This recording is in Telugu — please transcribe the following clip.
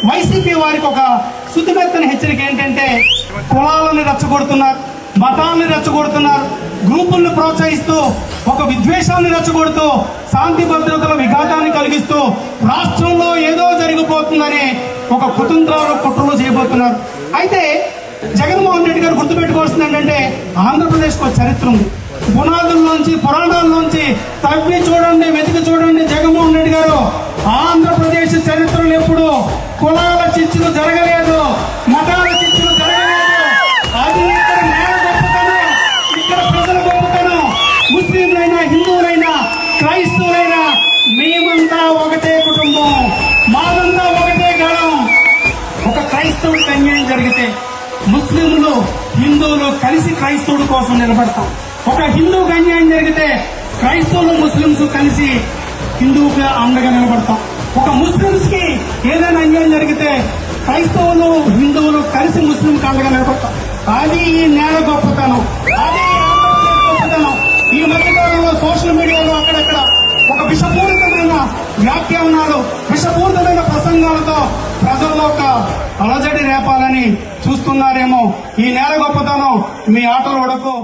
వైసీపీ వారికి ఒక శుతిమెత్తని హెచ్చరిక ఏంటంటే కులాలను రెచ్చగొడుతున్నారు, మతాలను రెచ్చగొడుతున్నారు, గ్రూపులను ప్రోత్సహిస్తూ ఒక విద్వేషాన్ని రెచ్చగొడుతూ శాంతి భద్రతల విఘాతాన్ని కలిగిస్తూ రాష్ట్రంలో ఏదో జరిగిపోతుందని ఒక కుతంత్రాలు కుట్రలు చేయబోతున్నారు. అయితే జగన్మోహన్ రెడ్డి గారు గుర్తుపెట్టుకోవాల్సింది ఏంటంటే ఆంధ్రప్రదేశ్ కు చరిత్ర ఉంది. పునాదుల్లోంచి పురాణాల్లోంచి తవ్వి చూడండి, వెతికి చూడండి. జగన్మోహన్ రెడ్డి గారు ఆంధ్రప్రదేశ్ చరిత్రలో ఎప్పుడు కులాల చిచ్చులు జరగలేదు, మతాల చిచ్చులు జరగలేదు. అది ఇక్కడ నేల గొప్పతనం, ఇక్కడ ప్రజల గొప్పతనం. ముస్లింలైనా, హిందువులైనా, క్రైస్తవులైనా మేమంతా ఒకటే కుటుంబం, మాదంతా ఒకటే గళం. ఒక క్రైస్తవుడికి అన్యాయం జరిగితే ముస్లింలు, హిందువులు కలిసి క్రైస్తవుడి కోసం నిలబడతాం. ఒక హిందువుకి అన్యాయం జరిగితే క్రైస్తవులు, ముస్లింస్ కలిసి హిందువుగా అండగా నిలబడతాం. ఒక ముస్లింస్ కి ఏదైనా అన్యాయం జరిగితే క్రైస్తవులు, హిందువులు కలిసి ముస్లింకి అండగా నిలబడతాం. అది ఈ నేల గొప్పతనం, అది గొప్పతనం. ఈ మధ్యకాలంలో సోషల్ మీడియాలో అక్కడక్కడ ఒక విషపూరితమైన వ్యాఖ్యానాలు, విషపూరితమైన ప్రసంగాలతో ప్రజల్లో ఒక అలజడి రేపాలని చూస్తున్నారేమో. ఈ నేల గొప్పతనం మీ ఆటలు ఉడకు.